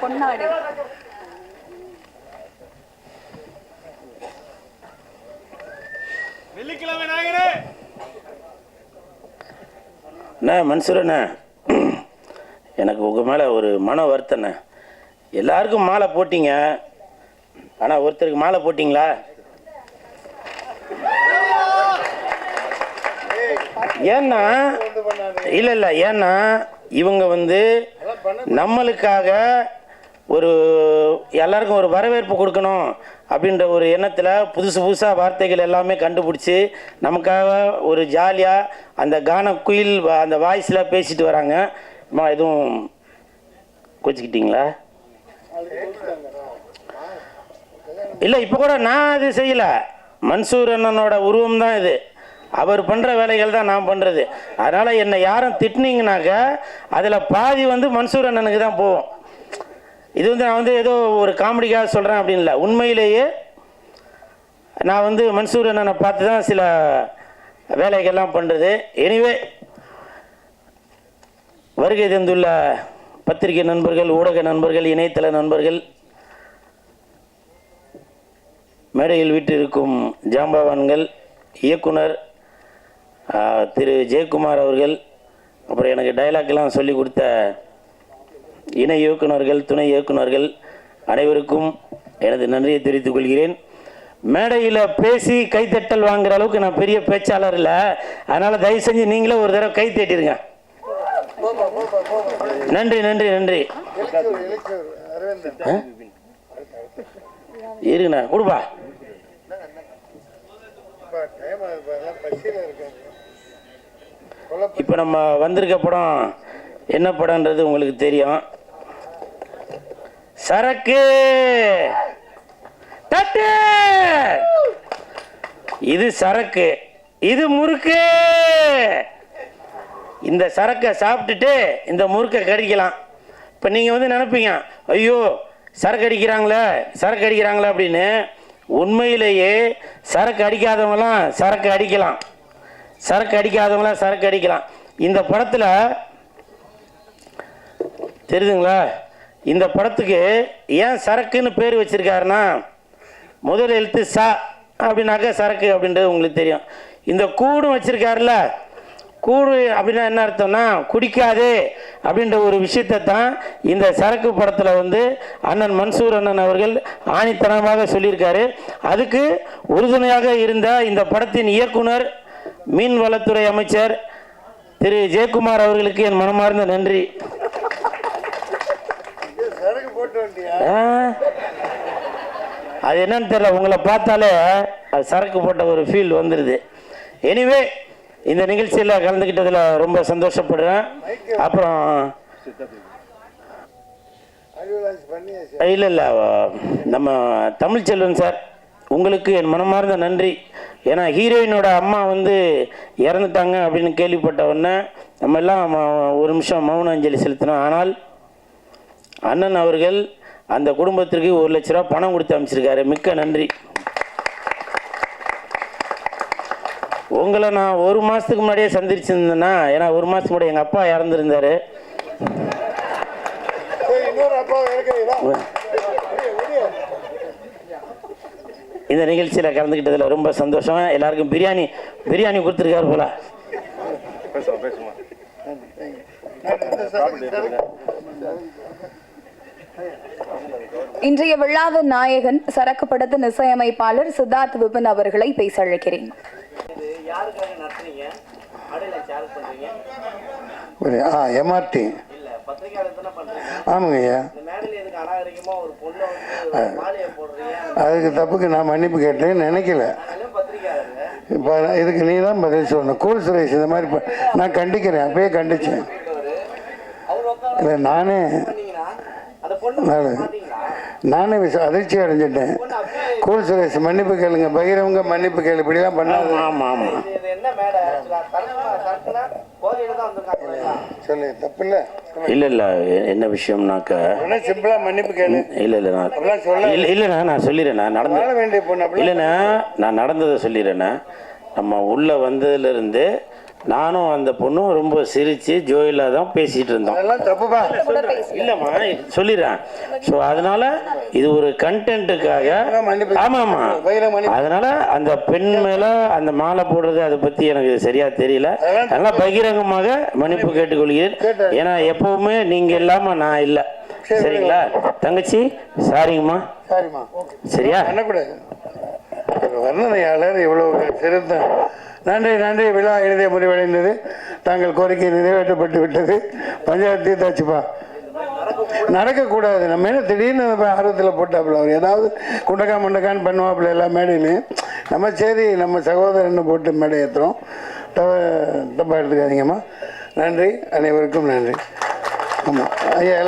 பொன்னாடு வெள்ளிக்கிழமை நாயகரே. மன்சூரண்ணே, எனக்கு உங்கள் மேலே ஒரு மன வருத்தண்ணே. எல்லாருக்கும் மாலை போட்டிங்க, ஆனால் ஒருத்தருக்கு மாலை போட்டிங்களா? ஏன்னா இல்லை ஏன்னா இவங்க நம்மளுக்காக ஒரு எல்லாருக்கும் ஒரு வரவேற்பு கொடுக்கணும் அப்படின்ற ஒரு எண்ணத்தில் புதுசாக வார்த்தைகள் எல்லாமே கண்டுபிடிச்சி நமக்காக ஒரு ஜாலியாக அந்த கான குயில் அந்த வாய்ஸில் பேசிட்டு வராங்க. எதுவும் கோச்சிக்கிட்டீங்களா? இல்லை, இப்போ கூட நான் அது செய்யலை. மன்சூர் அண்ணனோட உருவம் தான் இது. அவர் பண்ணுற வேலைகள் தான் நான் பண்ணுறது. அதனால் என்னை யாரும் திட்டினீங்கனாக்க அதில் பாதி மன்சூர் அண்ணனுக்கு தான் போகும். இது நான் ஏதோ ஒரு காமெடிக்காக சொல்கிறேன் அப்படின்னு இல்லை. உண்மையிலேயே நான் மன்சூர் அண்ணனை பார்த்து தான் சில வேலைகள்லாம் பண்ணுறது. எனிவே, வருகை தந்துள்ள பத்திரிகை நண்பர்கள், ஊடக நண்பர்கள், இணையதள நண்பர்கள், மேடையில் வீட்டிருக்கும் ஜாம்பவான்கள், இயக்குனர் திரு ஜெயக்குமார் அவர்கள், அப்புறம் எனக்கு டைலாக்லாம் சொல்லி கொடுத்த இணை இயக்குநர்கள், துணை இயக்குநர்கள் அனைவருக்கும் எனது நன்றியை தெரிவித்துக் கொள்கிறேன். மேடையில் பேசி கைத்தட்டல் வாங்குற அளவுக்கு நான் பெரிய பேச்சாளர் இல்லை. அதனால் தயவு செஞ்சு நீங்களே ஒரு தடவை கை தட்டிடுங்க. நன்றி நன்றி நன்றி. இருங்கண்ணா, கொடுப்பா. இப்போ நம்ம வந்திருக்க படம் என்ன படம்ன்றது உங்களுக்கு தெரியும். சரக்கு தட்டு. இது சரக்கு, இது முறுக்கு. இந்த சரக்கை சாப்பிட்டுட்டு இந்த முறுக்கை கடிக்கலாம். இப்போ நீங்கள் நினைப்பீங்க, ஐயோ சரக்கு அடிக்கிறாங்களே அப்படின்னு. உண்மையிலேயே சரக்கு அடிக்காதவங்களாம் சரக்கு அடிக்கலாம், சரக்கு அடிக்கலாம். இந்த படத்தில் தெரியுதுங்களா? இந்த படத்துக்கு ஏன் சரக்குன்னு பேர் வச்சிருக்காருன்னா, முதல் எழுத்து சா அப்படின்னாக்க சரக்கு அப்படின்றது உங்களுக்கு தெரியும். இந்த கூடும் வச்சிருக்காருல்ல, கூடு அப்படின்னா என்ன அர்த்தம்னா குடிக்காதே அப்படின்ற ஒரு விஷயத்தை தான் இந்த சரக்கு படத்தில் அண்ணன் மன்சூர் அண்ணன் அவர்கள் ஆணித்தனமாக சொல்லியிருக்காரு. அதுக்கு உறுதுணையாக இருந்த இந்த படத்தின் இயக்குனர், மீன்வளத்துறை அமைச்சர் திரு ஜெயக்குமார் அவர்களுக்கு என் மனமார்ந்த நன்றி. அது என்னன்னு தெரியல, உங்களை பார்த்தாலே அது சரக்கு போட்ட ஒரு ஃபீல் வந்துடுது. எனிவே, இந்த நிகழ்ச்சியில் கலந்துக்கிட்டதில் ரொம்ப சந்தோஷப்படுறேன். அப்புறம் இல்லை நம்ம தமிழ்ச்செல்வன் சார், உங்களுக்கு என் மனமார்ந்த நன்றி. ஏன்னா ஹீரோயினோட அம்மா இறந்துட்டாங்க அப்படின்னு கேள்விப்பட்ட உடனே நம்ம எல்லாம் ஒரு நிமிஷம் மௌன அஞ்சலி செலுத்தினோம். ஆனால் அண்ணன் அவர்கள் அந்த குடும்பத்திற்கு 1 லட்ச ரூபா பணம் கொடுத்து அமைச்சிருக்காரு. மிக்க நன்றி. உங்களை நான் 1 மாதத்துக்கு முன்னாடியே சந்திச்சிருந்தேன்னா, ஏன்னா 1 மாதத்துக்கு முன்னாடி எங்கள் அப்பா இறந்துருந்தார். இந்த நிகழ்ச்சியில் கலந்துக்கிட்டதில் ரொம்ப சந்தோஷம். எல்லாருக்கும் பிரியாணி கொடுத்துருக்காரு போல. இன்றைய விழாவின் நாயகன் சரக்கு படத்தின் இசையமைப்பாளர் சித்தார்த் விபின் அவர்களை பேச அழைக்கிறேன். எம்ஆர்டி ஆமாங்க ஐயா, அதுக்கு தப்புக்கு நான் மன்னிப்பு கேட்டேன்னு நினைக்கல. இப்போ இதுக்கு நீ தான் பதில் சொல்லணும். கூல் சுரேஷ் இந்த மாதிரி நான் கண்டிக்கிறேன், அப்பயே கண்டிச்சேன். இல்லை நானே அதிர்ச்சி அடைஞ்சிட்டேன். கூல் சுரேஷ் மன்னிப்பு கேளுங்க, பகிரவங்க மன்னிப்பு கேளு, இப்படிலாம் பண்ணாது. ஆமாம் ஆமாம் சொல்லு, தப்பு இல்லை. இல்லை என்ன விஷயம்னாக்க சிம்பிளா மன்னிப்பு கேளு. இல்லைண்ணா நான் சொல்லிடுறேண்ணா, நடந்த வேண்டிய பொண்ணு இல்லைண்ணா, நான் நடந்ததை சொல்லிடுறேண்ணா. நம்ம உள்ளே வந்ததுலேருந்து நானும் அந்த பொண்ணும் ரொம்ப சிரித்து ஜோயிலாக தான் பேசிகிட்டு இருந்தோம். அதெல்லாம் தப்புப்பா. இல்லைம்மா சொல்லிடுறேன். ஸோ அதனால் இது ஒரு கண்டென்ட்டுக்காக. ஆமாம்மா, அதனால் அந்த பெண் மேலே அந்த மாலை போடுறது அதை பற்றி எனக்கு சரியாக தெரியல. அதனால் பகிரங்கமாக மன்னிப்பு கேட்டுக்கொள்கிறேன். ஏன்னா எப்போவுமே நீங்கள் இல்லாமல் நான் இல்லை. சரிங்களா தங்கச்சி? சாரிங்கம்மா. சரியா? பண்ணக்கூடாது. வர்ணனையாளர் இவ்வளவு சிறந்த நன்றி நன்றி. விழா எழுதிய முடிவடைந்தது. தாங்கள் கோரிக்கை நிறைவேற்றப்பட்டு விட்டது. பஞ்சாயத்து தீர்த்தாச்சுப்பா. நடக்கக்கூடாது. நம்ம என்ன திடீர்னு ஆர்வத்தில் போட்டாப்புல அவர் ஏதாவது குண்டக்கா மண்டக்கான்னு பண்ணுவாப்புல எல்லா மேடையிலையும். நம்ம சரி நம்ம சகோதரன்னு போட்டு மேடை ஏற்றுறோம். தப்பாக எடுத்துக்காதீங்கம்மா. நன்றி, அனைவருக்கும் நன்றி. ஆமாம் ஐயா.